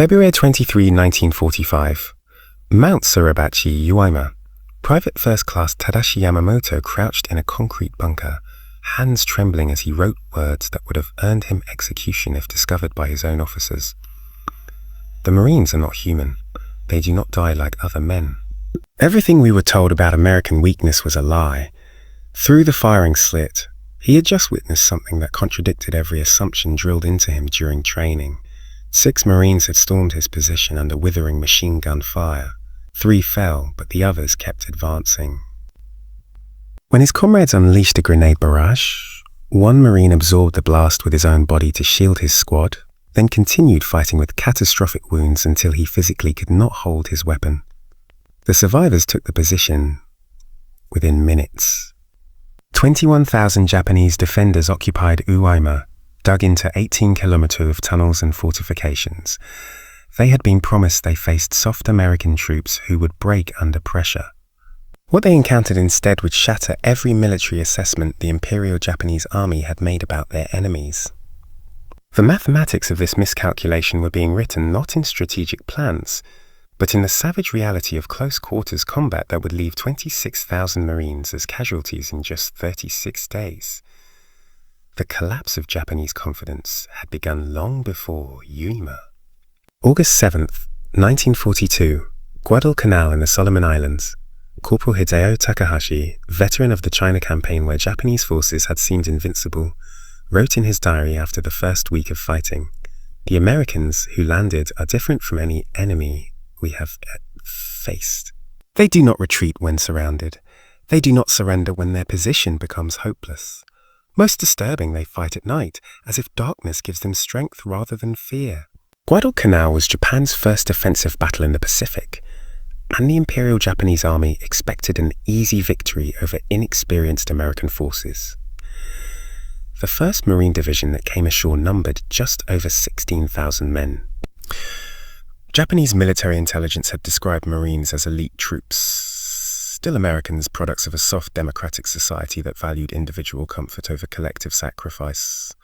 February 23, 1945. Mount Suribachi, Uema. Private First Class Tadashi Yamamoto crouched in a concrete bunker, hands trembling as he wrote words that would have earned him execution if discovered by his own officers. The Marines are not human. They do not die like other men. Everything we were told about American weakness was a lie. Through the firing slit, he had just witnessed something that contradicted every assumption drilled into him during training. 6 Marines had stormed his position under withering machine gun fire. 3 fell, but the others kept advancing. When his comrades unleashed a grenade barrage, 1 Marine absorbed the blast with his own body to shield his squad, then continued fighting with catastrophic wounds until he physically could not hold his weapon. The survivors took the position within minutes. 21,000 Japanese defenders occupied Uema, dug into 18 kilometers of tunnels and fortifications. They had been promised they faced soft American troops who would break under pressure. What they encountered instead would shatter every military assessment the Imperial Japanese Army had made about their enemies. The mathematics of this miscalculation were being written not in strategic plans, but in the savage reality of close-quarters combat that would leave 26,000 Marines as casualties in just 36 days. The collapse of Japanese confidence had begun long before Uema. August 7th, 1942, Guadalcanal in the Solomon Islands. Corporal Hideo Takahashi, veteran of the China campaign where Japanese forces had seemed invincible, wrote in his diary after the first week of fighting, "The Americans who landed are different from any enemy we have faced. They do not retreat when surrounded. They do not surrender when their position becomes hopeless. Most disturbing, they fight at night, as if darkness gives them strength rather than fear." Guadalcanal was Japan's first offensive battle in the Pacific, and the Imperial Japanese Army expected an easy victory over inexperienced American forces. The 1st Marine Division that came ashore numbered just over 16,000 men. Japanese military intelligence had described Marines as elite troops, still Americans, products of a soft democratic society that valued individual comfort over collective sacrifice.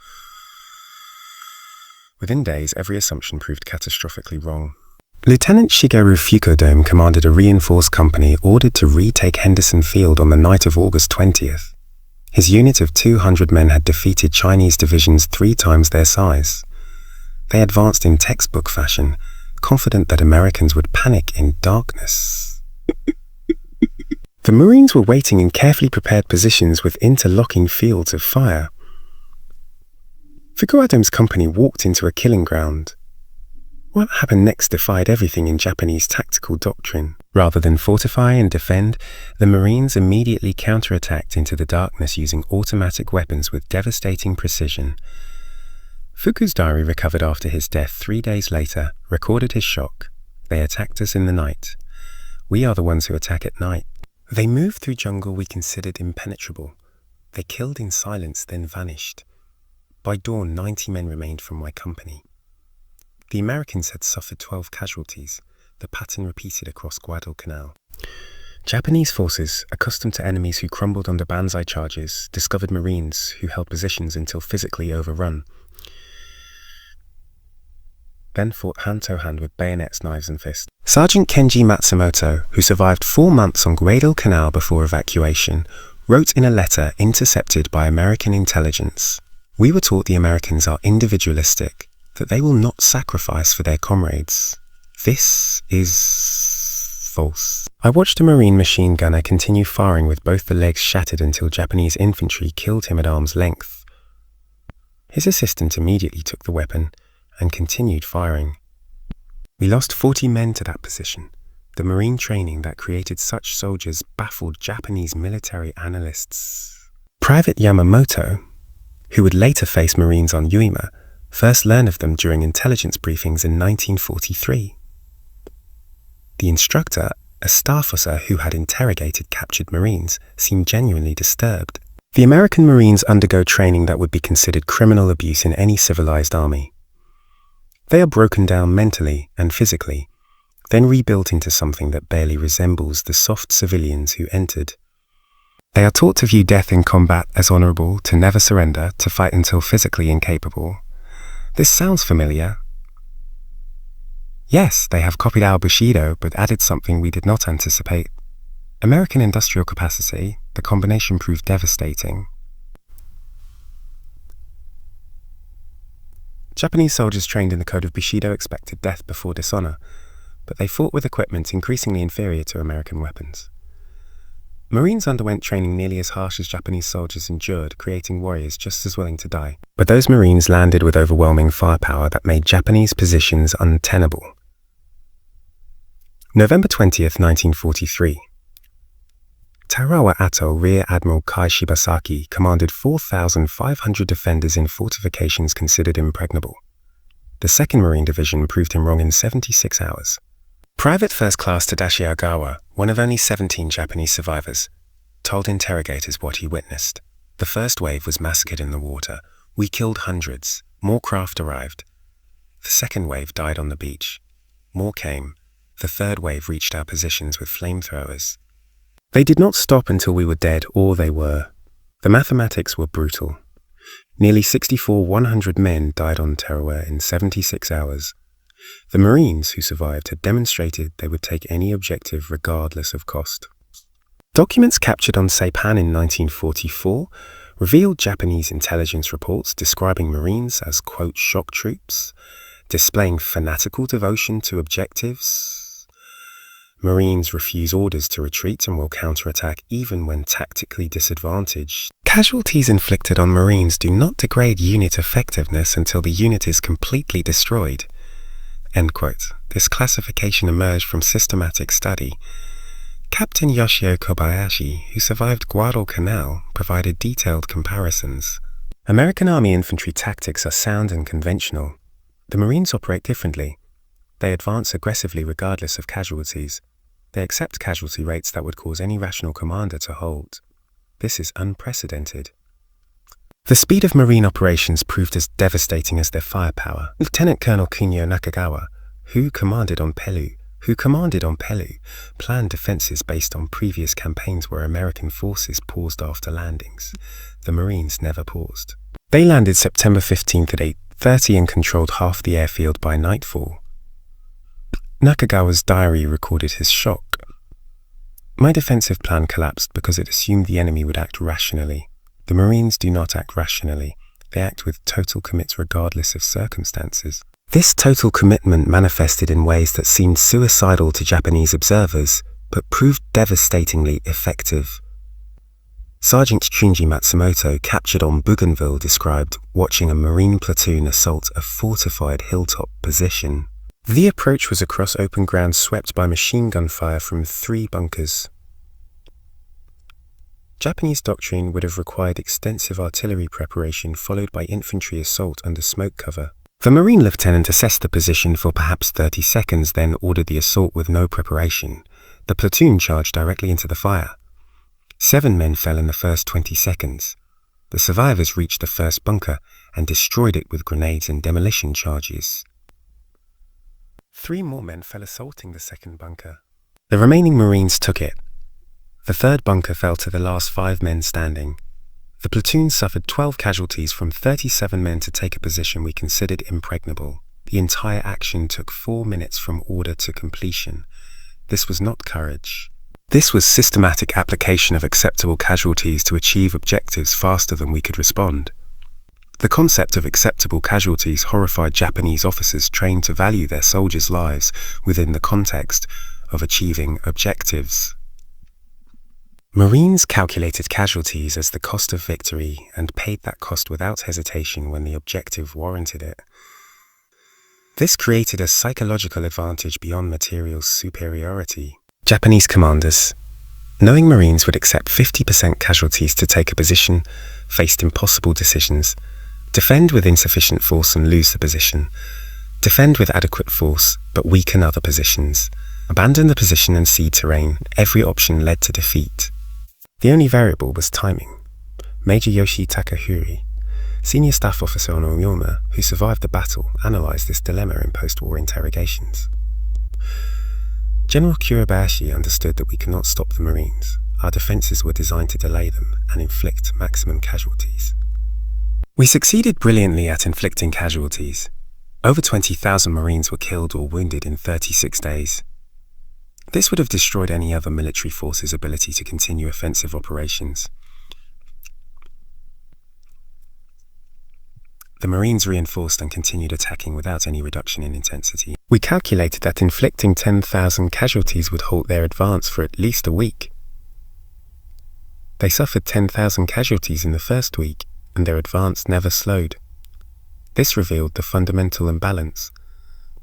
Within days, every assumption proved catastrophically wrong. Lieutenant Shigeru Fukodome commanded a reinforced company ordered to retake Henderson Field on the night of August 20th. His unit of 200 men had defeated Chinese divisions 3 times their size. They advanced in textbook fashion, confident that Americans would panic in darkness. The Marines were waiting in carefully prepared positions with interlocking fields of fire. Fukuadome's company walked into a killing ground. What happened next defied everything in Japanese tactical doctrine. Rather than fortify and defend, the Marines immediately counterattacked into the darkness using automatic weapons with devastating precision. Fuku's diary, recovered after his death 3 days later, recorded his shock. "They attacked us in the night. We are the ones who attack at night. They moved through jungle we considered impenetrable. They killed in silence, then vanished. By dawn, 90 men remained from my company." The Americans had suffered 12 casualties, the pattern repeated across Guadalcanal. Japanese forces, accustomed to enemies who crumbled under banzai charges, discovered Marines who held positions until physically overrun, then fought hand-to-hand with bayonets, knives and fists. Sergeant Kenji Matsumoto, who survived 4 months on Guadalcanal before evacuation, wrote in a letter intercepted by American intelligence, "We were taught the Americans are individualistic, that they will not sacrifice for their comrades. This is false." I watched a Marine machine gunner continue firing with both the legs shattered until Japanese infantry killed him at arm's length. His assistant immediately took the weapon and continued firing. We lost 40 men to that position. The Marine training that created such soldiers baffled Japanese military analysts. Private Yamamoto, who would later face Marines on Uema, first learned of them during intelligence briefings in 1943. The instructor, a staff officer who had interrogated captured Marines, seemed genuinely disturbed. The American Marines undergo training that would be considered criminal abuse in any civilized army. They are broken down mentally and physically, then rebuilt into something that barely resembles the soft civilians who entered. They are taught to view death in combat as honorable, to never surrender, to fight until physically incapable. This sounds familiar. Yes, they have copied our Bushido, but added something we did not anticipate. American industrial capacity, the combination proved devastating. Japanese soldiers trained in the code of Bushido expected death before dishonor, but they fought with equipment increasingly inferior to American weapons. Marines underwent training nearly as harsh as Japanese soldiers endured, creating warriors just as willing to die. But those Marines landed with overwhelming firepower that made Japanese positions untenable. November 20th, 1943. Tarawa Atoll Rear Admiral Kai Shibasaki commanded 4,500 defenders in fortifications considered impregnable. The 2nd Marine Division proved him wrong in 76 hours. Private First Class Tadashi Ogawa, one of only 17 Japanese survivors, told interrogators what he witnessed. The first wave was massacred in the water. We killed hundreds. More craft arrived. The second wave died on the beach. More came. The third wave reached our positions with flamethrowers. They did not stop until we were dead, or they were. The mathematics were brutal. Nearly 6,400 men died on Tarawa in 76 hours. The Marines who survived had demonstrated they would take any objective regardless of cost. Documents captured on Saipan in 1944 revealed Japanese intelligence reports describing Marines as, quote, shock troops, displaying fanatical devotion to objectives. Marines refuse orders to retreat and will counterattack even when tactically disadvantaged. Casualties inflicted on Marines do not degrade unit effectiveness until the unit is completely destroyed. End quote. This classification emerged from systematic study. Captain Yoshio Kobayashi, who survived Guadalcanal, provided detailed comparisons. American Army infantry tactics are sound and conventional. The Marines operate differently. They advance aggressively regardless of casualties. They accept casualty rates that would cause any rational commander to hold. This is unprecedented. The speed of Marine operations proved as devastating as their firepower. Lieutenant Colonel Kunio Nakagawa, who commanded on Peleliu, planned defenses based on previous campaigns where American forces paused after landings. The Marines never paused. They landed September 15th at 8:30 and controlled half the airfield by nightfall. Nakagawa's diary recorded his shock. My defensive plan collapsed because it assumed the enemy would act rationally. The Marines do not act rationally. They act with total commit regardless of circumstances. This total commitment manifested in ways that seemed suicidal to Japanese observers, but proved devastatingly effective. Sergeant Shunji Matsumoto, captured on Bougainville, described watching a Marine platoon assault a fortified hilltop position. The approach was across open ground swept by machine gun fire from 3 bunkers. Japanese doctrine would have required extensive artillery preparation followed by infantry assault under smoke cover. The Marine lieutenant assessed the position for perhaps 30 seconds, then ordered the assault with no preparation. The platoon charged directly into the fire. 7 men fell in the first 20 seconds. The survivors reached the first bunker and destroyed it with grenades and demolition charges. 3 more men fell assaulting the second bunker. The remaining Marines took it. The third bunker fell to the last 5 men standing. The platoon suffered 12 casualties from 37 men to take a position we considered impregnable. The entire action took 4 minutes from order to completion. This was not courage. This was systematic application of acceptable casualties to achieve objectives faster than we could respond. The concept of acceptable casualties horrified Japanese officers trained to value their soldiers' lives within the context of achieving objectives. Marines calculated casualties as the cost of victory and paid that cost without hesitation when the objective warranted it. This created a psychological advantage beyond material superiority. Japanese commanders, knowing Marines would accept 50% casualties to take a position, faced impossible decisions. Defend with insufficient force and lose the position. Defend with adequate force, but weaken other positions. Abandon the position and cede terrain. Every option led to defeat. The only variable was timing. Major Yoshi Takahuri, senior staff officer on Oyama, who survived the battle, analyzed this dilemma in post-war interrogations. General Kurabayashi understood that we could not stop the Marines. Our defenses were designed to delay them and inflict maximum casualties. We succeeded brilliantly at inflicting casualties. Over 20,000 Marines were killed or wounded in 36 days. This would have destroyed any other military force's ability to continue offensive operations. The Marines reinforced and continued attacking without any reduction in intensity. We calculated that inflicting 10,000 casualties would halt their advance for at least a week. They suffered 10,000 casualties in the first week, and their advance never slowed. This revealed the fundamental imbalance.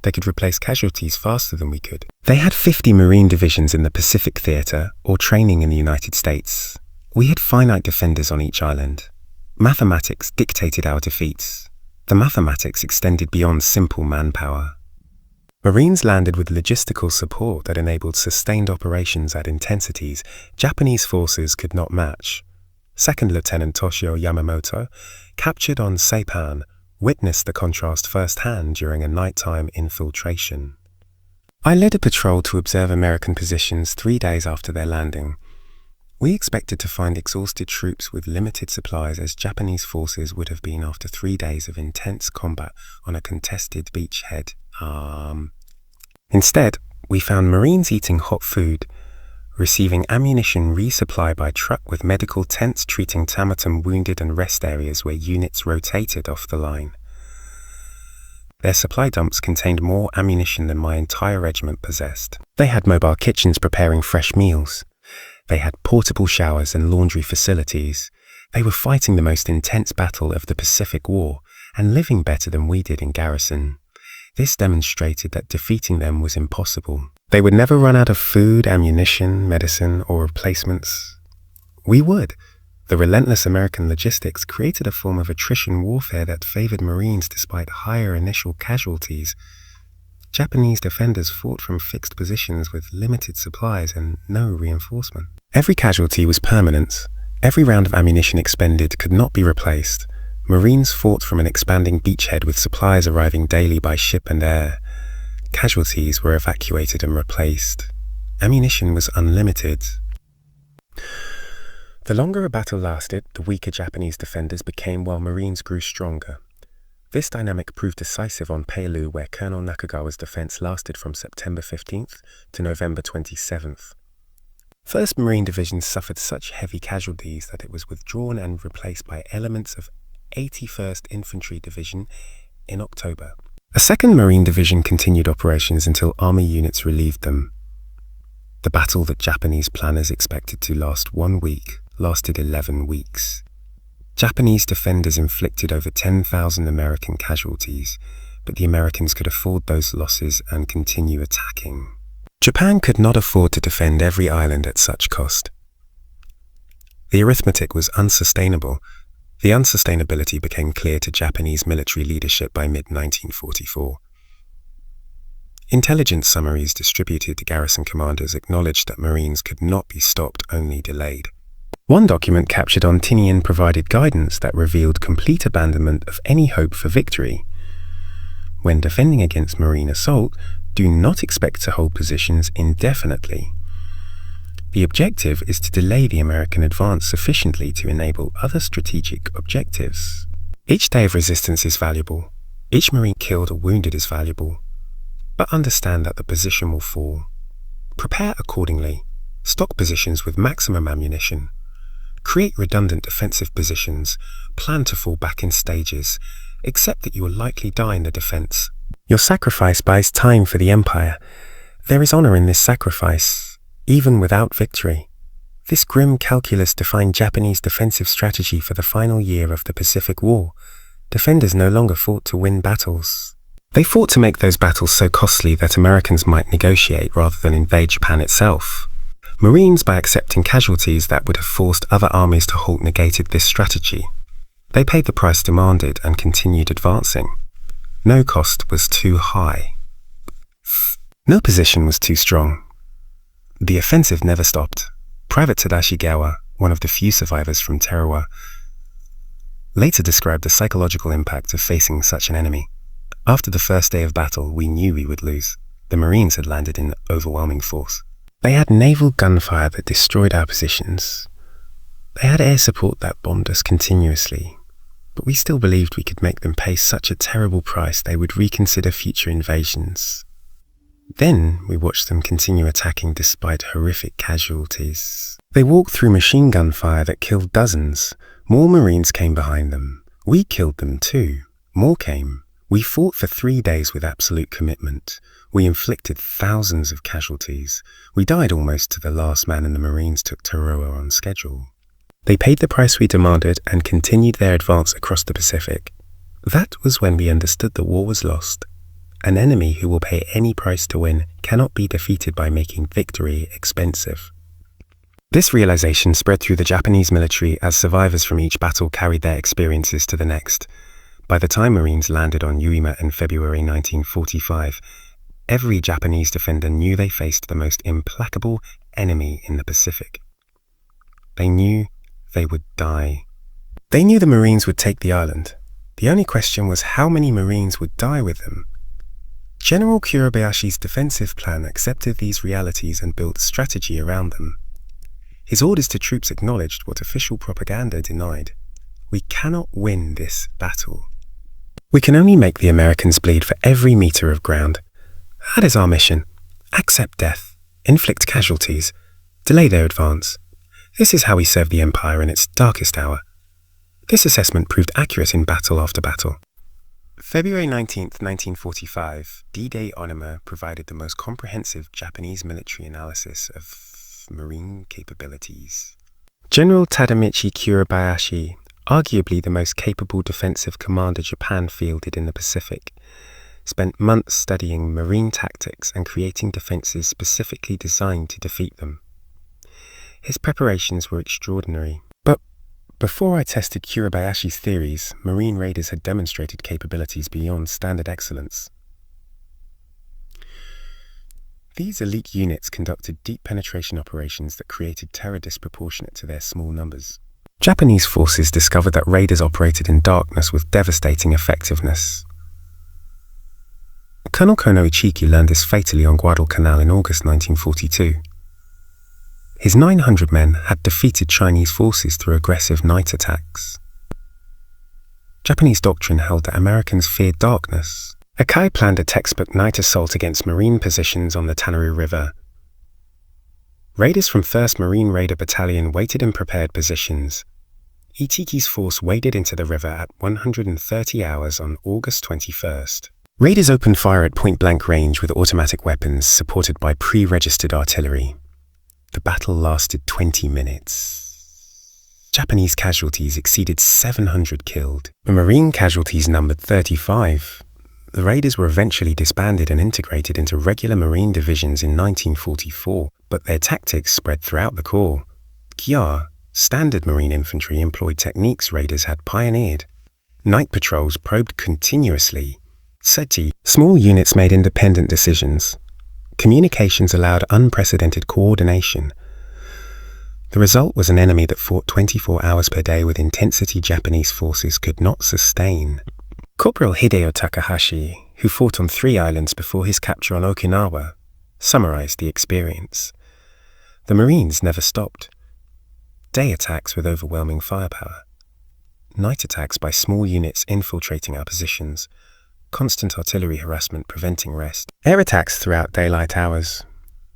They could replace casualties faster than we could. They had 50 Marine divisions in the Pacific Theater or training in the United States. We had finite defenders on each island. Mathematics dictated our defeats. The mathematics extended beyond simple manpower. Marines landed with logistical support that enabled sustained operations at intensities Japanese forces could not match. Second Lieutenant Toshio Yamamoto, captured on Saipan, witnessed the contrast firsthand during a nighttime infiltration. I led a patrol to observe American positions 3 days after their landing. We expected to find exhausted troops with limited supplies as Japanese forces would have been after 3 days of intense combat on a contested beachhead. Instead, we found Marines eating hot food, receiving ammunition resupply by truck with medical tents treating Tamatum wounded and rest areas where units rotated off the line. Their supply dumps contained more ammunition than my entire regiment possessed. They had mobile kitchens preparing fresh meals. They had portable showers and laundry facilities. They were fighting the most intense battle of the Pacific War and living better than we did in garrison. This demonstrated that defeating them was impossible. They would never run out of food, ammunition, medicine, or replacements. We would. The relentless American logistics created a form of attrition warfare that favored Marines despite higher initial casualties. Japanese defenders fought from fixed positions with limited supplies and no reinforcement. Every casualty was permanent. Every round of ammunition expended could not be replaced. Marines fought from an expanding beachhead with supplies arriving daily by ship and air. Casualties were evacuated and replaced. Ammunition was unlimited. The longer a battle lasted, the weaker Japanese defenders became while Marines grew stronger. This dynamic proved decisive on Peilu, where Colonel Nakagawa's defense lasted from September 15th to November 27th. 1st Marine Division suffered such heavy casualties that it was withdrawn and replaced by elements of 81st Infantry Division in October. A 2nd Marine Division continued operations until Army units relieved them. The battle that Japanese planners expected to last 1 week lasted 11 weeks. Japanese defenders inflicted over 10,000 American casualties, but the Americans could afford those losses and continue attacking. Japan could not afford to defend every island at such cost. The arithmetic was unsustainable. The unsustainability became clear to Japanese military leadership by mid-1944. Intelligence summaries distributed to garrison commanders acknowledged that Marines could not be stopped, only delayed. One document captured on Tinian provided guidance that revealed complete abandonment of any hope for victory. When defending against Marine assault, do not expect to hold positions indefinitely. The objective is to delay the American advance sufficiently to enable other strategic objectives. Each day of resistance is valuable. Each Marine killed or wounded is valuable. But understand that the position will fall. Prepare accordingly. Stock positions with maximum ammunition. Create redundant defensive positions. Plan to fall back in stages. Accept that you will likely die in the defense. Your sacrifice buys time for the Empire. There is honor in this sacrifice, even without victory. This grim calculus defined Japanese defensive strategy for the final year of the Pacific War. Defenders no longer fought to win battles. They fought to make those battles so costly that Americans might negotiate rather than invade Japan itself. Marines, by accepting casualties that would have forced other armies to halt, negated this strategy. They paid the price demanded and continued advancing. No cost was too high. No position was too strong. The offensive never stopped. Private Tadashi Gawa, one of the few survivors from Teruwa, later described the psychological impact of facing such an enemy. After the first day of battle, we knew we would lose. The Marines had landed in overwhelming force. They had naval gunfire that destroyed our positions. They had air support that bombed us continuously. but we still believed we could make them pay such a terrible price they would reconsider future invasions. Then we watched them continue attacking despite horrific casualties. They walked through machine gun fire that killed dozens. More Marines came behind them. We killed them too. More came. We fought for 3 days with absolute commitment. We inflicted thousands of casualties. We died almost to the last man, and the Marines took Tarawa on schedule. They paid the price we demanded and continued their advance across the Pacific. That was when we understood the war was lost. An enemy who will pay any price to win cannot be defeated by making victory expensive. This realization spread through the Japanese military as survivors from each battle carried their experiences to the next. By the time Marines landed on Uima in February 1945, every Japanese defender knew they faced the most implacable enemy in the Pacific. They knew they would die. They knew the Marines would take the island. The only question was how many Marines would die with them. General Kurabayashi's defensive plan accepted these realities and built strategy around them. His orders to troops acknowledged what official propaganda denied. We cannot win this battle. We can only make the Americans bleed for every meter of ground. That is our mission. Accept death, inflict casualties, delay their advance. This is how we serve the Empire in its darkest hour. This assessment proved accurate in battle after battle. February 19, 1945, D-Day Onuma provided the most comprehensive Japanese military analysis of Marine capabilities. General Tadamichi Kurabayashi, arguably the most capable defensive commander Japan fielded in the Pacific, spent months studying Marine tactics and creating defenses specifically designed to defeat them. His preparations were extraordinary. But before I tested Kurabayashi's theories, Marine raiders had demonstrated capabilities beyond standard excellence. These elite units conducted deep penetration operations that created terror disproportionate to their small numbers. Japanese forces discovered that raiders operated in darkness with devastating effectiveness. Colonel Kono Ichiki learned this fatally on Guadalcanal in August 1942. His 900 men had defeated Chinese forces through aggressive night attacks. Japanese doctrine held that Americans feared darkness. Akai planned a textbook night assault against Marine positions on the Tanari River. Raiders from 1st Marine Raider Battalion waited in prepared positions. Ichiki's force waded into the river at 130 hours on August 21st. Raiders opened fire at point-blank range with automatic weapons supported by pre-registered artillery. The battle lasted 20 minutes. Japanese casualties exceeded 700 killed. The Marine casualties numbered 35. The raiders were eventually disbanded and integrated into regular Marine divisions in 1944, but their tactics spread throughout the Corps. Kya, standard Marine infantry, employed techniques raiders had pioneered. Night patrols probed continuously. Seti, small units made independent decisions. Communications allowed unprecedented coordination. The result was an enemy that fought 24 hours per day with intensity Japanese forces could not sustain. Corporal Hideo Takahashi, who fought on 3 islands before his capture on Okinawa, summarized the experience. The Marines never stopped. Day attacks with overwhelming firepower. Night attacks by small units infiltrating our positions. Constant artillery harassment preventing rest. Air attacks throughout daylight hours.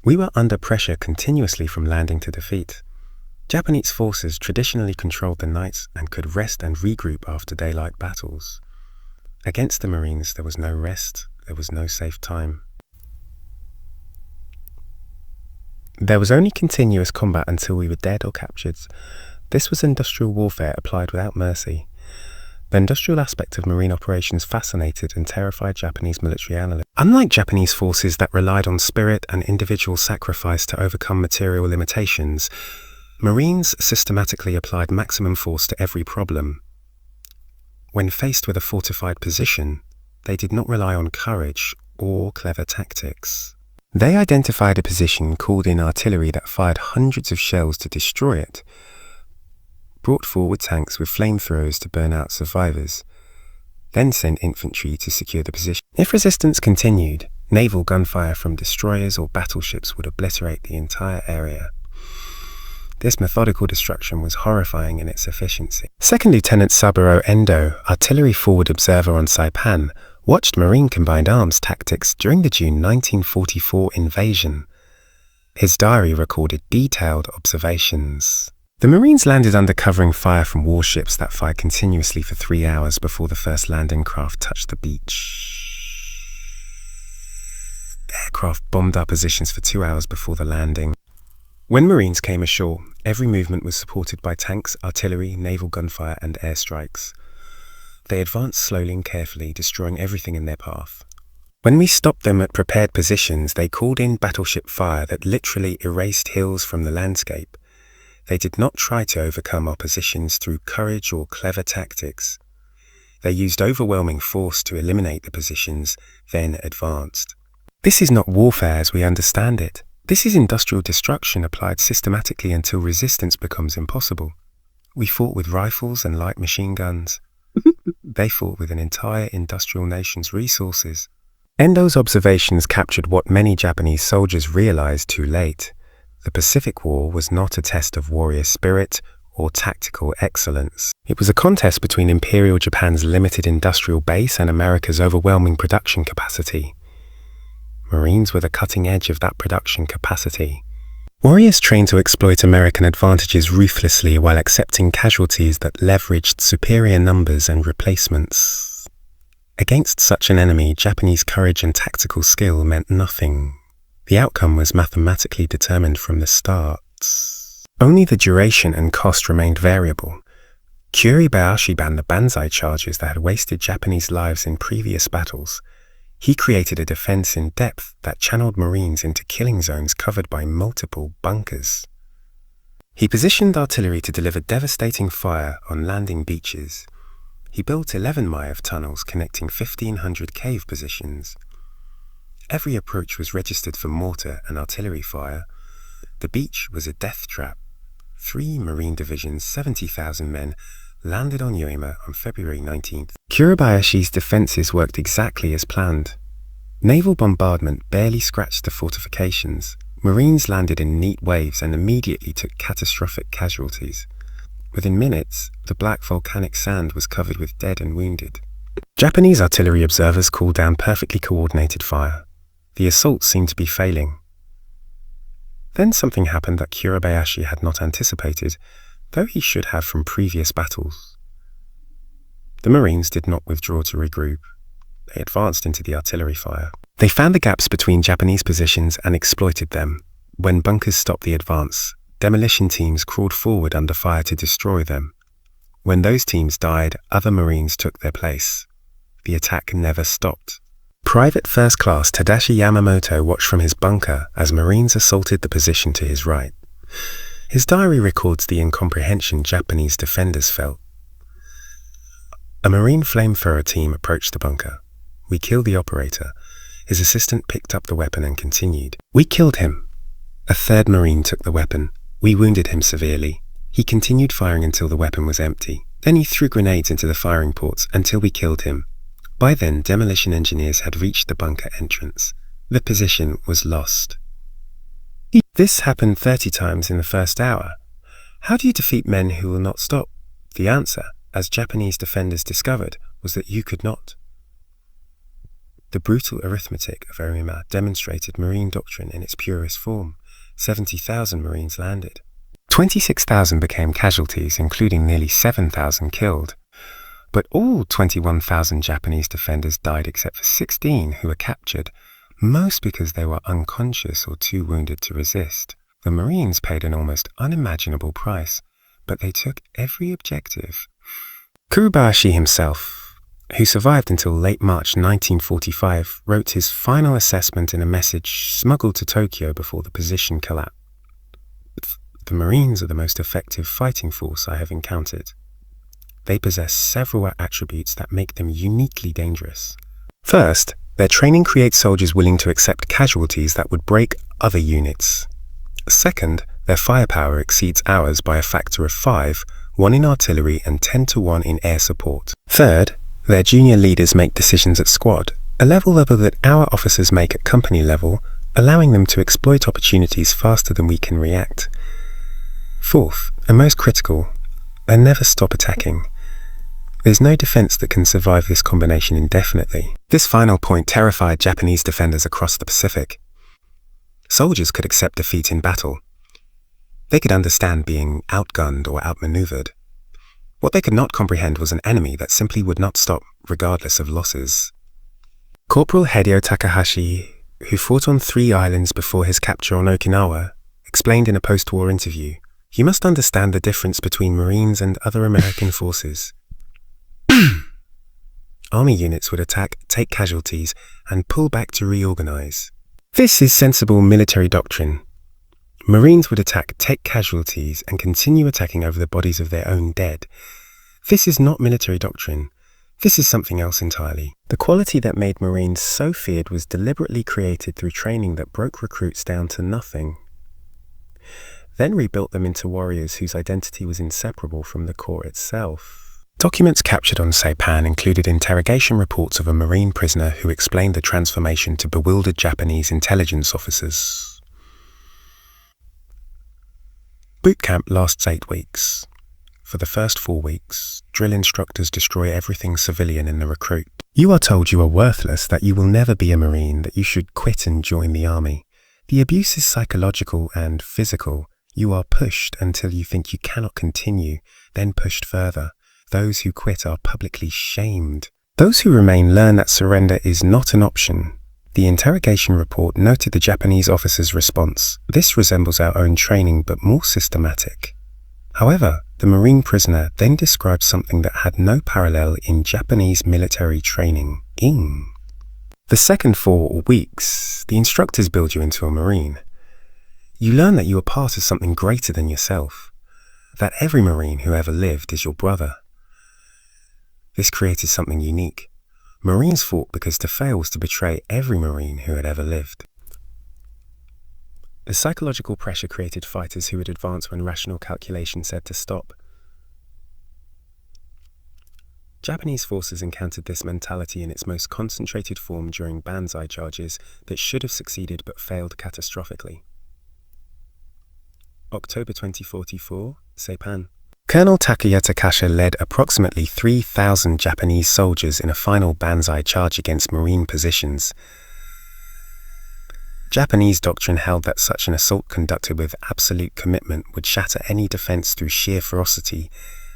We were under pressure continuously from landing to defeat. Japanese forces traditionally controlled the nights and could rest and regroup after daylight battles. Against the Marines, there was no rest, there was no safe time. There was only continuous combat until we were dead or captured. This was industrial warfare applied without mercy. The industrial aspect of Marine operations fascinated and terrified Japanese military analysts. Unlike Japanese forces that relied on spirit and individual sacrifice to overcome material limitations, Marines systematically applied maximum force to every problem. When faced with a fortified position, they did not rely on courage or clever tactics. They identified a position, called in artillery that fired hundreds of shells to destroy it, brought forward tanks with flamethrowers to burn out survivors, then sent infantry to secure the position. If resistance continued, naval gunfire from destroyers or battleships would obliterate the entire area. This methodical destruction was horrifying in its efficiency. Second Lieutenant Saburo Endo, artillery forward observer on Saipan, watched Marine combined arms tactics during the June 1944 invasion. His diary recorded detailed observations. The Marines landed under covering fire from warships that fired continuously for 3 hours before the first landing craft touched the beach. The aircraft bombed our positions for 2 hours before the landing. When Marines came ashore, every movement was supported by tanks, artillery, naval gunfire, and airstrikes. They advanced slowly and carefully, destroying everything in their path. When we stopped them at prepared positions, they called in battleship fire that literally erased hills from the landscape. They did not try to overcome our positions through courage or clever tactics. They used overwhelming force to eliminate the positions, then advanced. This is not warfare as we understand it. This is industrial destruction applied systematically until resistance becomes impossible. We fought with rifles and light machine guns. They fought with an entire industrial nation's resources. Endo's observations captured what many Japanese soldiers realized too late. The Pacific War was not a test of warrior spirit or tactical excellence. It was a contest between Imperial Japan's limited industrial base and America's overwhelming production capacity. Marines were the cutting edge of that production capacity. Warriors trained to exploit American advantages ruthlessly while accepting casualties that leveraged superior numbers and replacements. Against such an enemy, Japanese courage and tactical skill meant nothing. The outcome was mathematically determined from the start. Only the duration and cost remained variable. Kuribayashi banned the banzai charges that had wasted Japanese lives in previous battles. He created a defense in depth that channeled Marines into killing zones covered by multiple bunkers. He positioned artillery to deliver devastating fire on landing beaches. He built 11 miles of tunnels connecting 1,500 cave positions. Every approach was registered for mortar and artillery fire. The beach was a death trap. 3 Marine divisions, 70,000 men, landed on Yoima on February 19th. Kuribayashi's defenses worked exactly as planned. Naval bombardment barely scratched the fortifications. Marines landed in neat waves and immediately took catastrophic casualties. Within minutes, the black volcanic sand was covered with dead and wounded. Japanese artillery observers called down perfectly coordinated fire. The assault seemed to be failing. Then something happened that Kuribayashi had not anticipated, though he should have from previous battles. The Marines did not withdraw to regroup. They advanced into the artillery fire. They found the gaps between Japanese positions and exploited them. When bunkers stopped the advance, demolition teams crawled forward under fire to destroy them. When those teams died, other Marines took their place. The attack never stopped. Private First Class Tadashi Yamamoto watched from his bunker as Marines assaulted the position to his right. His diary records the incomprehension Japanese defenders felt. A Marine flamethrower team approached the bunker. We killed the operator. His assistant picked up the weapon and continued. We killed him. A third Marine took the weapon. We wounded him severely. He continued firing until the weapon was empty. Then he threw grenades into the firing ports until we killed him. By then, demolition engineers had reached the bunker entrance. The position was lost. This happened 30 times in the first hour. How do you defeat men who will not stop? The answer, as Japanese defenders discovered, was that you could not. The brutal arithmetic of Oima demonstrated Marine doctrine in its purest form. 70,000 Marines landed. 26,000 became casualties, including nearly 7,000 killed. But all 21,000 Japanese defenders died except for 16 who were captured, most because they were unconscious or too wounded to resist. The Marines paid an almost unimaginable price, but they took every objective. Kuribayashi himself, who survived until late March 1945, wrote his final assessment in a message smuggled to Tokyo before the position collapsed. The Marines are the most effective fighting force I have encountered. They possess several attributes that make them uniquely dangerous. First, their training creates soldiers willing to accept casualties that would break other units. Second, their firepower exceeds ours by a factor of 5, 1 in artillery and 10 to 1 in air support. Third, their junior leaders make decisions at squad, a level that our officers make at company level, allowing them to exploit opportunities faster than we can react. Fourth, and most critical, and never stop attacking. There's no defense that can survive this combination indefinitely. This final point terrified Japanese defenders across the Pacific. Soldiers could accept defeat in battle. They could understand being outgunned or outmaneuvered. What they could not comprehend was an enemy that simply would not stop, regardless of losses. Corporal Hideo Takahashi, who fought on 3 islands before his capture on Okinawa, explained in a post-war interview, "You must understand the difference between Marines and other American forces. Army units would attack, take casualties, and pull back to reorganize. This is sensible military doctrine. Marines would attack, take casualties, and continue attacking over the bodies of their own dead. This is not military doctrine. This is something else entirely." The quality that made Marines so feared was deliberately created through training that broke recruits down to nothing, then rebuilt them into warriors whose identity was inseparable from the Corps itself. Documents captured on Saipan included interrogation reports of a Marine prisoner who explained the transformation to bewildered Japanese intelligence officers. Boot camp lasts 8 weeks. For the first 4 weeks, drill instructors destroy everything civilian in the recruit. You are told you are worthless, that you will never be a Marine, that you should quit and join the army. The abuse is psychological and physical. You are pushed until you think you cannot continue, then pushed further. Those who quit are publicly shamed. Those who remain learn that surrender is not an option. The interrogation report noted the Japanese officer's response. This resembles our own training, but more systematic. However, the Marine prisoner then described something that had no parallel in Japanese military training. The second 4 weeks, the instructors build you into a Marine. You learn that you are part of something greater than yourself, that every Marine who ever lived is your brother. This created something unique. Marines fought because to fail was to betray every Marine who had ever lived. The psychological pressure created fighters who would advance when rational calculation said to stop. Japanese forces encountered this mentality in its most concentrated form during banzai charges that should have succeeded but failed catastrophically. October 2044, Saipan. Colonel Takuya Takasha led approximately 3,000 Japanese soldiers in a final banzai charge against Marine positions. Japanese doctrine held that such an assault conducted with absolute commitment would shatter any defense through sheer ferocity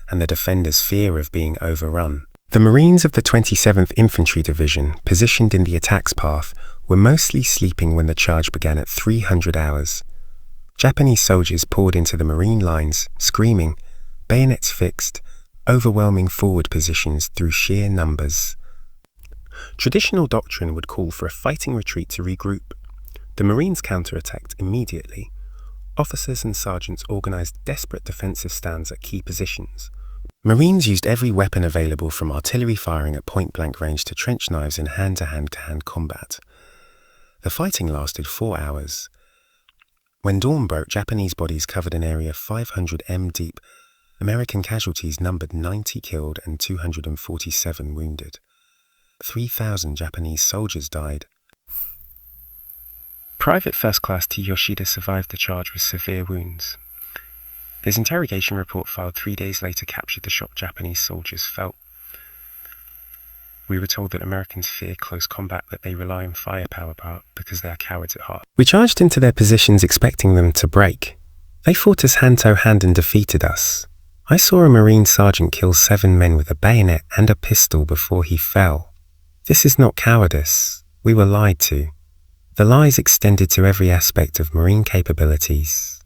and the defender's fear of being overrun. The Marines of the 27th Infantry Division, positioned in the attack's path, were mostly sleeping when the charge began at 300 hours. Japanese soldiers poured into the Marine lines, screaming, bayonets fixed, overwhelming forward positions through sheer numbers. Traditional doctrine would call for a fighting retreat to regroup. The Marines counterattacked immediately. Officers and sergeants organized desperate defensive stands at key positions. Marines used every weapon available, from artillery firing at point-blank range to trench knives in hand-to-hand combat. The fighting lasted 4 hours. When dawn broke, Japanese bodies covered an area 500 m deep. American casualties numbered 90 killed and 247 wounded. 3,000 Japanese soldiers died. Private First Class T. Yoshida survived the charge with severe wounds. His interrogation report filed 3 days later captured the shock Japanese soldiers felt. We were told that Americans fear close combat, that they rely on firepower because they are cowards at heart. We charged into their positions expecting them to break. They fought us hand-to-hand and defeated us. I saw a Marine sergeant kill 7 men with a bayonet and a pistol before he fell. This is not cowardice. We were lied to. The lies extended to every aspect of Marine capabilities.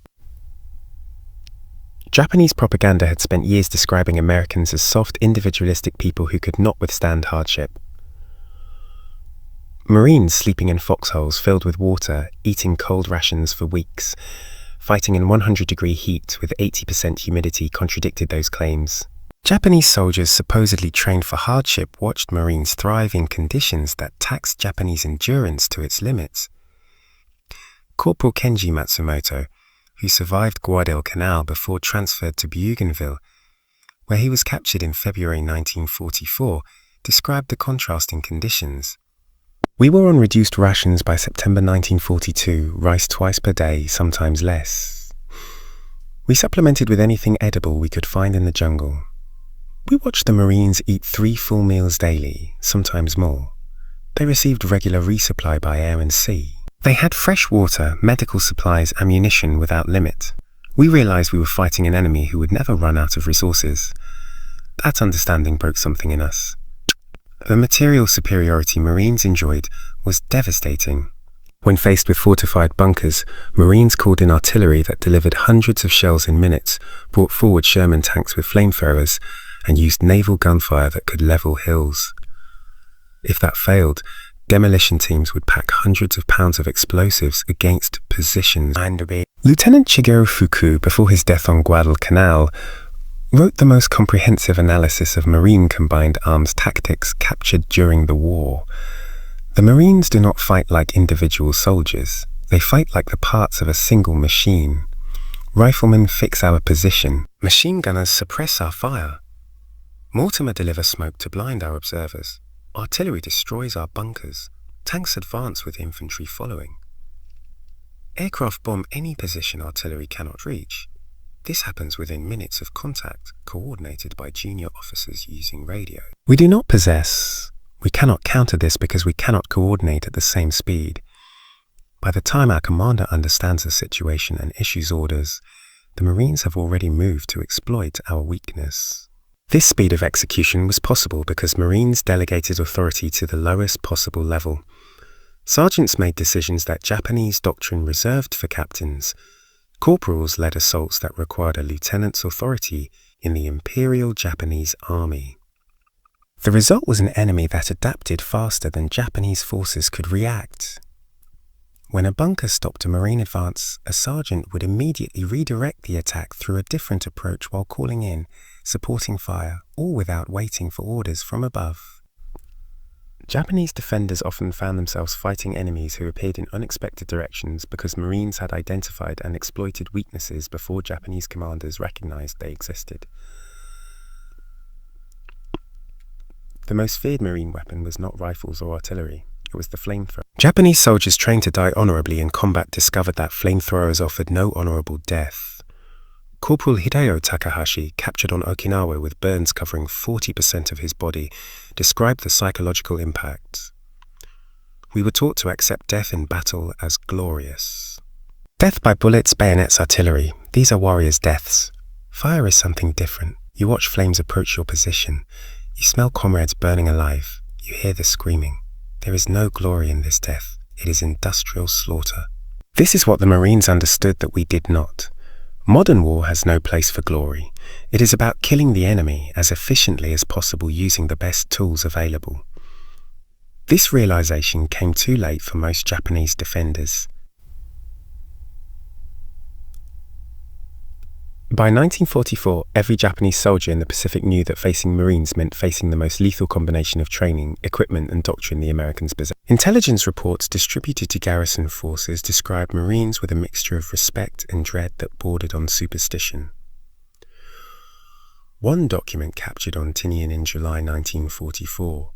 Japanese propaganda had spent years describing Americans as soft, individualistic people who could not withstand hardship. Marines sleeping in foxholes filled with water, eating cold rations for weeks, fighting in 100-degree heat with 80% humidity contradicted those claims. Japanese soldiers supposedly trained for hardship watched Marines thrive in conditions that taxed Japanese endurance to its limits. Corporal Kenji Matsumoto, who survived Guadalcanal before transferred to Bougainville, where he was captured in February 1944, described the contrasting conditions. We were on reduced rations by September 1942, rice twice per day, sometimes less. We supplemented with anything edible we could find in the jungle. We watched the Marines eat 3 full meals daily, sometimes more. They received regular resupply by air and sea. They had fresh water, medical supplies, ammunition without limit. We realized we were fighting an enemy who would never run out of resources. That understanding broke something in us. The material superiority Marines enjoyed was devastating. When faced with fortified bunkers, Marines called in artillery that delivered hundreds of shells in minutes, brought forward Sherman tanks with flamethrowers, and used naval gunfire that could level hills. If that failed, demolition teams would pack hundreds of pounds of explosives against positions. Lieutenant Shigeru Fuku, before his death on Guadalcanal, wrote the most comprehensive analysis of Marine combined arms tactics captured during the war. The Marines do not fight like individual soldiers. They fight like the parts of a single machine. Riflemen fix our position. Machine gunners suppress our fire. Mortimer delivers smoke to blind our observers. Artillery destroys our bunkers. Tanks advance with infantry following. Aircraft bomb any position artillery cannot reach. This happens within minutes of contact, coordinated by junior officers using radio. We cannot counter this because we cannot coordinate at the same speed. By the time our commander understands the situation and issues orders, the Marines have already moved to exploit our weakness. This speed of execution was possible because Marines delegated authority to the lowest possible level. Sergeants made decisions that Japanese doctrine reserved for captains. Corporals led assaults that required a lieutenant's authority in the Imperial Japanese Army. The result was an enemy that adapted faster than Japanese forces could react. When a bunker stopped a Marine advance, a sergeant would immediately redirect the attack through a different approach while calling in, supporting fire, all without waiting for orders from above. Japanese defenders often found themselves fighting enemies who appeared in unexpected directions because Marines had identified and exploited weaknesses before Japanese commanders recognized they existed. The most feared Marine weapon was not rifles or artillery, it was the flamethrower. Japanese soldiers trained to die honorably in combat discovered that flamethrowers offered no honorable death. Corporal Hideo Takahashi, captured on Okinawa with burns covering 40% of his body, described the psychological impact. We were taught to accept death in battle as glorious. Death by bullets, bayonets, artillery, these are warriors' deaths. Fire is something different. You watch flames approach your position. You smell comrades burning alive. You hear the screaming. There is no glory in this death. It is industrial slaughter. This is what the Marines understood that we did not. Modern war has no place for glory. It is about killing the enemy as efficiently as possible using the best tools available. This realization came too late for most Japanese defenders. By 1944, every Japanese soldier in the Pacific knew that facing Marines meant facing the most lethal combination of training, equipment, and doctrine the Americans possessed. Intelligence reports distributed to garrison forces described Marines with a mixture of respect and dread that bordered on superstition. One document captured on Tinian in July 1944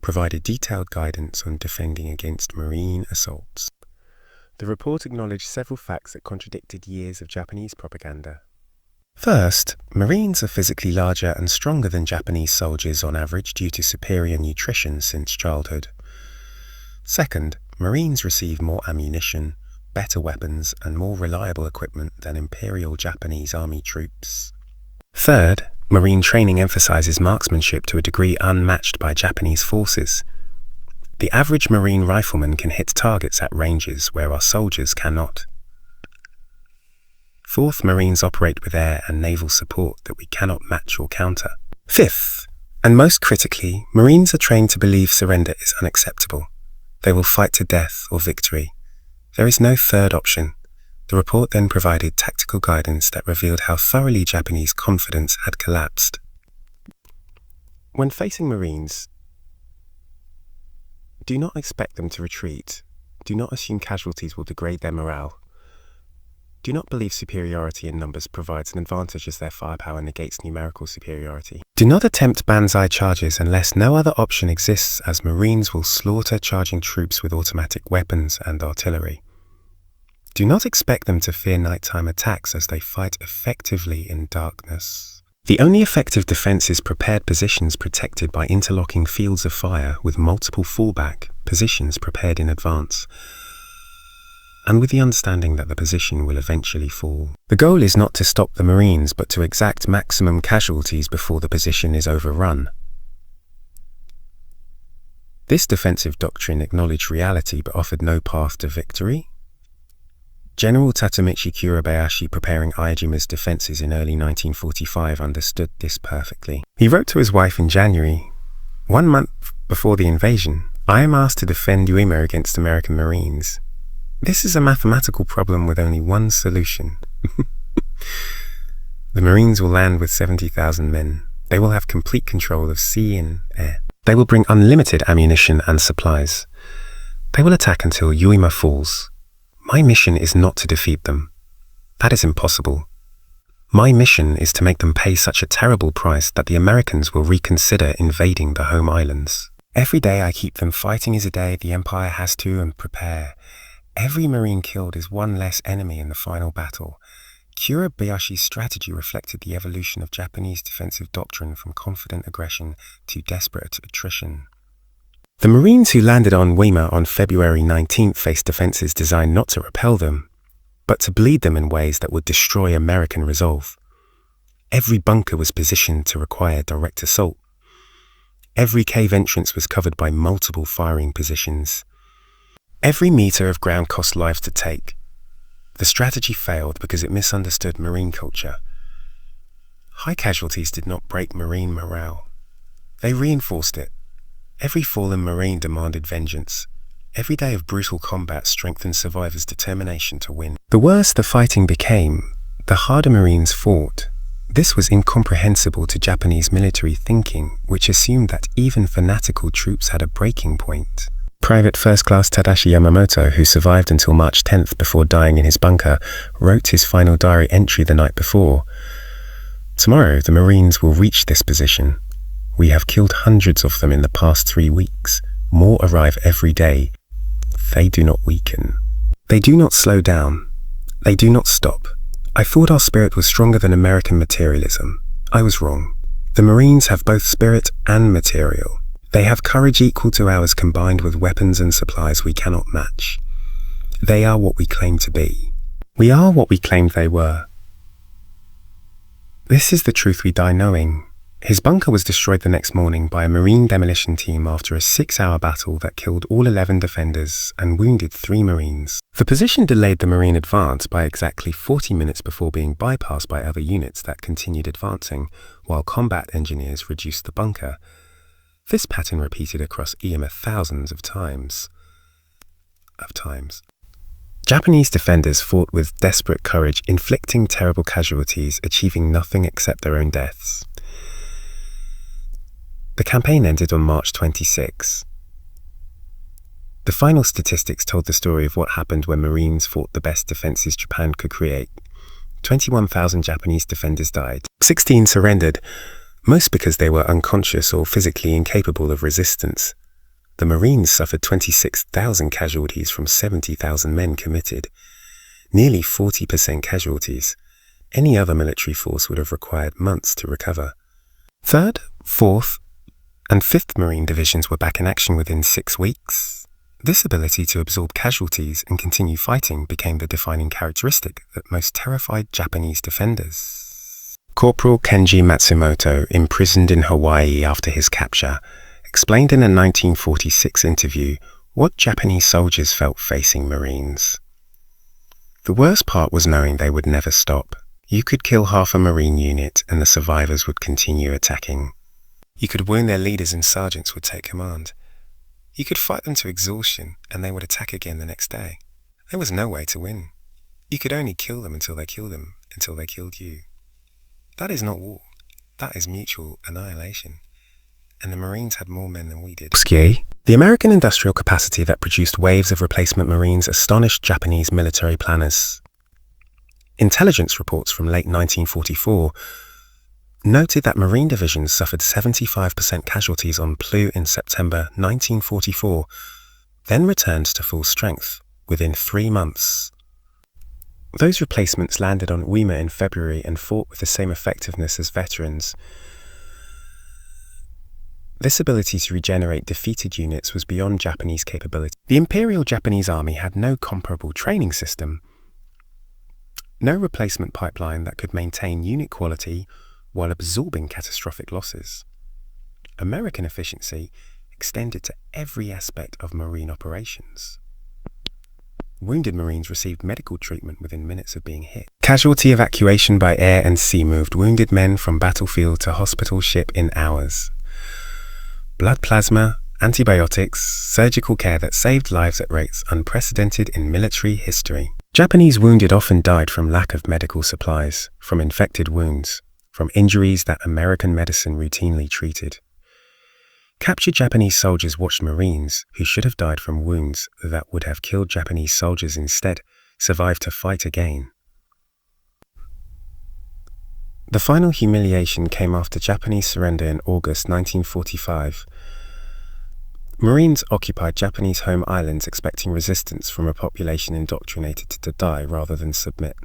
provided detailed guidance on defending against Marine assaults. The report acknowledged several facts that contradicted years of Japanese propaganda. First, Marines are physically larger and stronger than Japanese soldiers on average due to superior nutrition since childhood. Second, Marines receive more ammunition, better weapons, and more reliable equipment than Imperial Japanese Army troops. Third, Marine training emphasizes marksmanship to a degree unmatched by Japanese forces. The average Marine rifleman can hit targets at ranges where our soldiers cannot. Fourth, Marines operate with air and naval support that we cannot match or counter. Fifth, and most critically, Marines are trained to believe surrender is unacceptable. They will fight to death or victory. There is no third option. The report then provided tactical guidance that revealed how thoroughly Japanese confidence had collapsed. When facing Marines, do not expect them to retreat. Do not assume casualties will degrade their morale. Do not believe superiority in numbers provides an advantage as their firepower negates numerical superiority. Do not attempt banzai charges unless no other option exists, as Marines will slaughter charging troops with automatic weapons and artillery. Do not expect them to fear nighttime attacks as they fight effectively in darkness. The only effective defense is prepared positions protected by interlocking fields of fire with multiple fallback positions prepared in advance, and with the understanding that the position will eventually fall. The goal is not to stop the Marines, but to exact maximum casualties before the position is overrun. This defensive doctrine acknowledged reality but offered no path to victory. General Tatamichi Kurabayashi, preparing Iijima's defenses in early 1945, understood this perfectly. He wrote to his wife in January, 1 month before the invasion, "I am asked to defend Uema against American Marines. This is a mathematical problem with only one solution. The Marines will land with 70,000 men. They will have complete control of sea and air. They will bring unlimited ammunition and supplies. They will attack until Uema falls. My mission is not to defeat them. That is impossible. My mission is to make them pay such a terrible price that the Americans will reconsider invading the home islands. Every day I keep them fighting is a day the Empire has to and prepare. Every Marine killed is one less enemy in the final battle." Kurabayashi's strategy reflected the evolution of Japanese defensive doctrine from confident aggression to desperate attrition. The Marines who landed on Uema on February 19th faced defenses designed not to repel them, but to bleed them in ways that would destroy American resolve. Every bunker was positioned to require direct assault. Every cave entrance was covered by multiple firing positions. Every meter of ground cost lives to take. The strategy failed because it misunderstood Marine culture. High casualties did not break Marine morale. They reinforced it. Every fallen Marine demanded vengeance. Every day of brutal combat strengthened survivors' determination to win. The worse the fighting became, the harder Marines fought. This was incomprehensible to Japanese military thinking, which assumed that even fanatical troops had a breaking point. Private First Class Tadashi Yamamoto, who survived until March 10th before dying in his bunker, wrote his final diary entry the night before. "Tomorrow, the Marines will reach this position. We have killed hundreds of them in the past 3 weeks. More arrive every day. They do not weaken. They do not slow down. They do not stop. I thought our spirit was stronger than American materialism. I was wrong. The Marines have both spirit and material. They have courage equal to ours combined with weapons and supplies we cannot match. They are what we claim to be. We are what we claimed they were. This is the truth we die knowing." His bunker was destroyed the next morning by a Marine demolition team after a 6-hour battle that killed all 11 defenders and wounded 3 Marines. The position delayed the Marine advance by exactly 40 minutes before being bypassed by other units that continued advancing, while combat engineers reduced the bunker. This pattern repeated across Uema thousands of times. Japanese defenders fought with desperate courage, inflicting terrible casualties, achieving nothing except their own deaths. The campaign ended on March 26. The final statistics told the story of what happened when Marines fought the best defenses Japan could create. 21,000 Japanese defenders died. 16 surrendered, most because they were unconscious or physically incapable of resistance. The Marines suffered 26,000 casualties from 70,000 men committed, nearly 40% casualties. Any other military force would have required months to recover. 3rd, 4th, and 5th Marine Divisions were back in action within 6 weeks. This ability to absorb casualties and continue fighting became the defining characteristic that most terrified Japanese defenders. Corporal Kenji Matsumoto, imprisoned in Hawaii after his capture, explained in a 1946 interview what Japanese soldiers felt facing Marines. "The worst part was knowing they would never stop. You could kill half a Marine unit and the survivors would continue attacking. You could wound their leaders and sergeants would take command. You could fight them to exhaustion and they would attack again the next day. There was no way to win. You could only kill them until they killed you. That is not war. That is mutual annihilation. And the Marines had more men than we did." The American industrial capacity that produced waves of replacement Marines astonished Japanese military planners. Intelligence reports from late 1944 noted that Marine divisions suffered 75% casualties on Plu in September 1944, then returned to full strength within 3 months. Those replacements landed on Uima in February and fought with the same effectiveness as veterans. This ability to regenerate defeated units was beyond Japanese capability. The Imperial Japanese Army had no comparable training system, no replacement pipeline that could maintain unit quality while absorbing catastrophic losses. American efficiency extended to every aspect of Marine operations. Wounded Marines received medical treatment within minutes of being hit. Casualty evacuation by air and sea moved wounded men from battlefield to hospital ship in hours. Blood plasma, antibiotics, surgical care that saved lives at rates unprecedented in military history. Japanese wounded often died from lack of medical supplies, from infected wounds, from injuries that American medicine routinely treated. Captured Japanese soldiers watched Marines, who should have died from wounds that would have killed Japanese soldiers instead, survive to fight again. The final humiliation came after Japanese surrender in August 1945. Marines occupied Japanese home islands expecting resistance from a population indoctrinated to die rather than submit.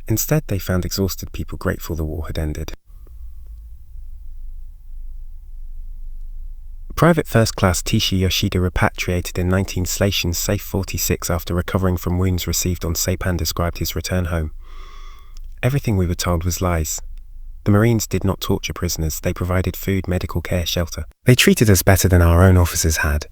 Instead, they found exhausted people grateful the war had ended. Private First Class Tishi Yoshida repatriated in 19 Slations Safe 46 after recovering from wounds received on Saipan described his return home. Everything we were told was lies. The Marines did not torture prisoners, they provided food, medical care, shelter. They treated us better than our own officers had.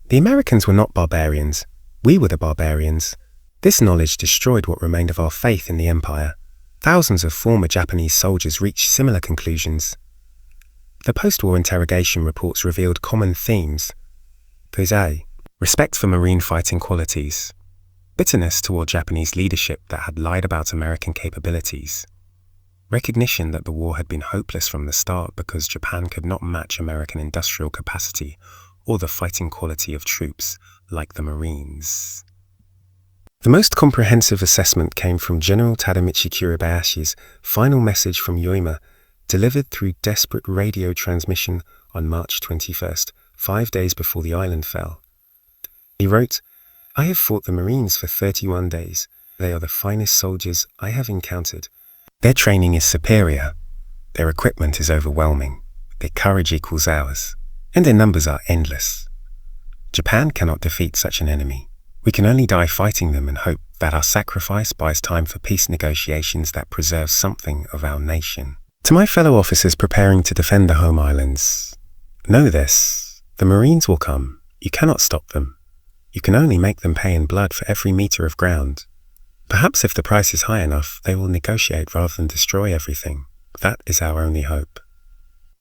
The Americans were not barbarians. We were the barbarians. This knowledge destroyed what remained of our faith in the Empire. Thousands of former Japanese soldiers reached similar conclusions. The post-war interrogation reports revealed common themes. Fusai, respect for Marine fighting qualities, bitterness toward Japanese leadership that had lied about American capabilities, recognition that the war had been hopeless from the start because Japan could not match American industrial capacity or the fighting quality of troops like the Marines. The most comprehensive assessment came from General Tadamichi Kiribayashi's final message from Uima, delivered through desperate radio transmission on March 21st, 5 days before the island fell. He wrote, "I have fought the Marines for 31 days. They are the finest soldiers I have encountered. Their training is superior. Their equipment is overwhelming. Their courage equals ours. And their numbers are endless. Japan cannot defeat such an enemy. We can only die fighting them and hope that our sacrifice buys time for peace negotiations that preserve something of our nation." To my fellow officers preparing to defend the home islands, know this, the Marines will come. You cannot stop them. You can only make them pay in blood for every meter of ground. Perhaps if the price is high enough, they will negotiate rather than destroy everything. That is our only hope.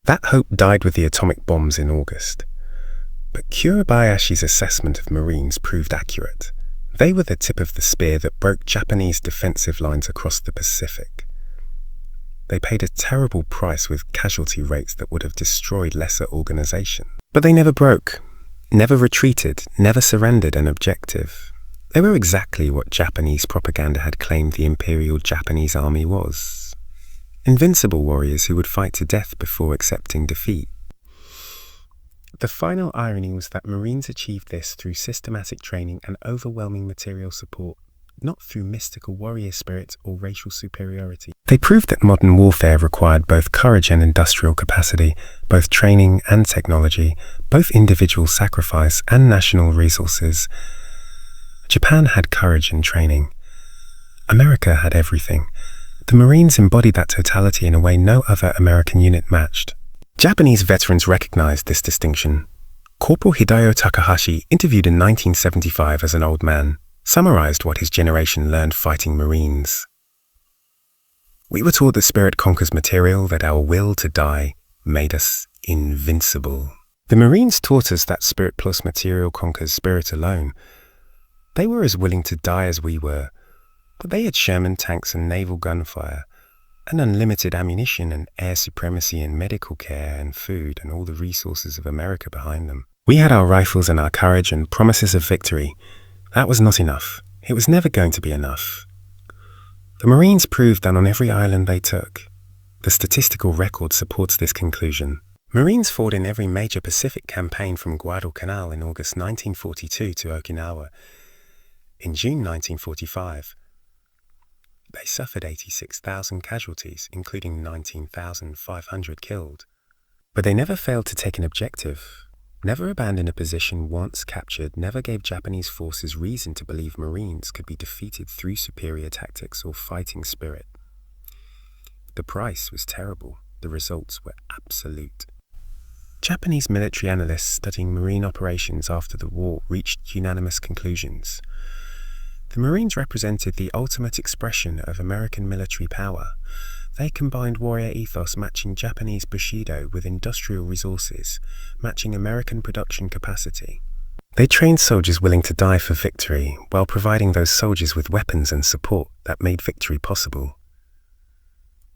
That hope died with the atomic bombs in August. But Kiribayashi's assessment of Marines proved accurate. They were the tip of the spear that broke Japanese defensive lines across the Pacific. They paid a terrible price with casualty rates that would have destroyed lesser organizations. But they never broke, never retreated, never surrendered an objective. They were exactly what Japanese propaganda had claimed the Imperial Japanese Army was. Invincible warriors who would fight to death before accepting defeat. The final irony was that Marines achieved this through systematic training and overwhelming material support, not through mystical warrior spirit or racial superiority. They proved that modern warfare required both courage and industrial capacity, both training and technology, both individual sacrifice and national resources. Japan had courage and training. America had everything. The Marines embodied that totality in a way no other American unit matched. Japanese veterans recognized this distinction. Corporal Hideo Takahashi, interviewed in 1975 as an old man, summarized what his generation learned fighting Marines. "We were taught that spirit conquers material, that our will to die made us invincible. The Marines taught us that spirit plus material conquers spirit alone. They were as willing to die as we were, but they had Sherman tanks and naval gunfire, and unlimited ammunition and air supremacy and medical care and food and all the resources of America behind them. We had our rifles and our courage and promises of victory. That was not enough. It was never going to be enough. The Marines proved that on every island they took. The statistical record supports this conclusion. Marines fought in every major Pacific campaign from Guadalcanal in August 1942 to Okinawa. In June 1945, they suffered 86,000 casualties, including 19,500 killed. But they never failed to take an objective, never abandoned a position once captured, never gave Japanese forces reason to believe Marines could be defeated through superior tactics or fighting spirit. The price was terrible, the results were absolute. Japanese military analysts studying Marine operations after the war reached unanimous conclusions. The Marines represented the ultimate expression of American military power. They combined warrior ethos matching Japanese Bushido with industrial resources, matching American production capacity. They trained soldiers willing to die for victory, while providing those soldiers with weapons and support that made victory possible.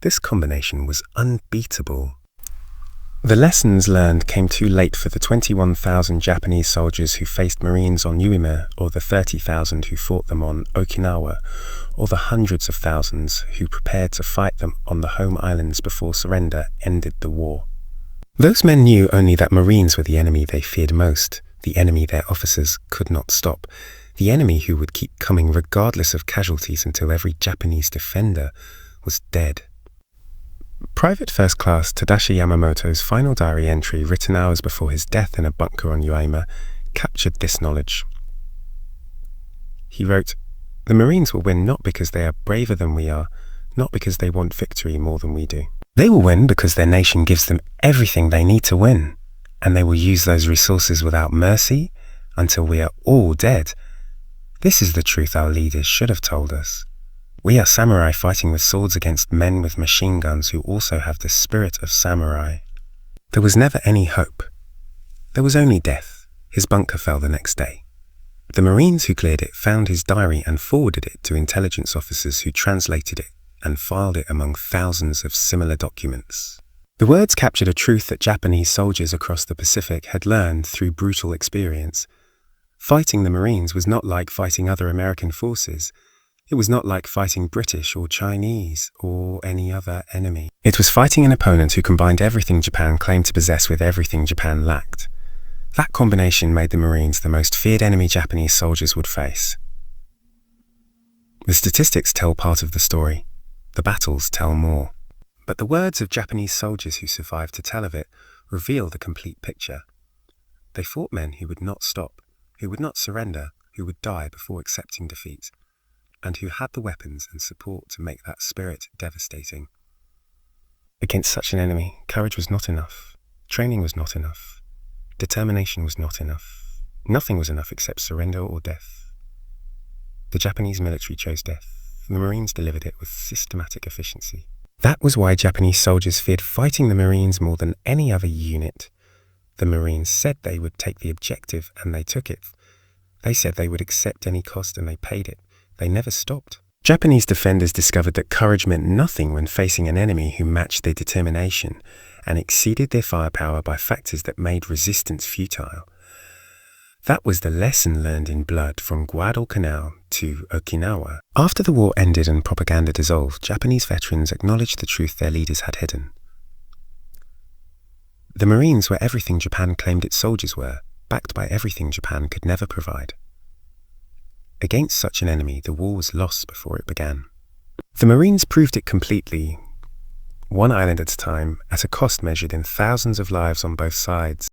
This combination was unbeatable. The lessons learned came too late for the 21,000 Japanese soldiers who faced Marines on Uima, or the 30,000 who fought them on Okinawa, or the hundreds of thousands who prepared to fight them on the home islands before surrender ended the war. Those men knew only that Marines were the enemy they feared most, the enemy their officers could not stop, the enemy who would keep coming regardless of casualties until every Japanese defender was dead. Private First Class Tadashi Yamamoto's final diary entry, written hours before his death in a bunker on Uima, captured this knowledge. He wrote, "The Marines will win not because they are braver than we are, not because they want victory more than we do. They will win because their nation gives them everything they need to win, and they will use those resources without mercy until we are all dead. This is the truth our leaders should have told us. We are samurai fighting with swords against men with machine guns who also have the spirit of samurai." There was never any hope. There was only death. His bunker fell the next day. The Marines who cleared it found his diary and forwarded it to intelligence officers who translated it and filed it among thousands of similar documents. The words captured a truth that Japanese soldiers across the Pacific had learned through brutal experience. Fighting the Marines was not like fighting other American forces. It was not like fighting British or Chinese or any other enemy. It was fighting an opponent who combined everything Japan claimed to possess with everything Japan lacked. That combination made the Marines the most feared enemy Japanese soldiers would face. The statistics tell part of the story. The battles tell more. But the words of Japanese soldiers who survived to tell of it reveal the complete picture. They fought men who would not stop, who would not surrender, who would die before accepting defeat, and who had the weapons and support to make that spirit devastating. Against such an enemy, courage was not enough, training was not enough, determination was not enough. Nothing was enough except surrender or death. The Japanese military chose death. The Marines delivered it with systematic efficiency. That was why Japanese soldiers feared fighting the Marines more than any other unit. The Marines said they would take the objective, and they took it. They said they would accept any cost, and they paid it. They never stopped. Japanese defenders discovered that courage meant nothing when facing an enemy who matched their determination and exceeded their firepower by factors that made resistance futile. That was the lesson learned in blood from Guadalcanal to Okinawa. After the war ended and propaganda dissolved, Japanese veterans acknowledged the truth their leaders had hidden. The Marines were everything Japan claimed its soldiers were, backed by everything Japan could never provide. Against such an enemy, the war was lost before it began. The Marines proved it completely, one island at a time, at a cost measured in thousands of lives on both sides.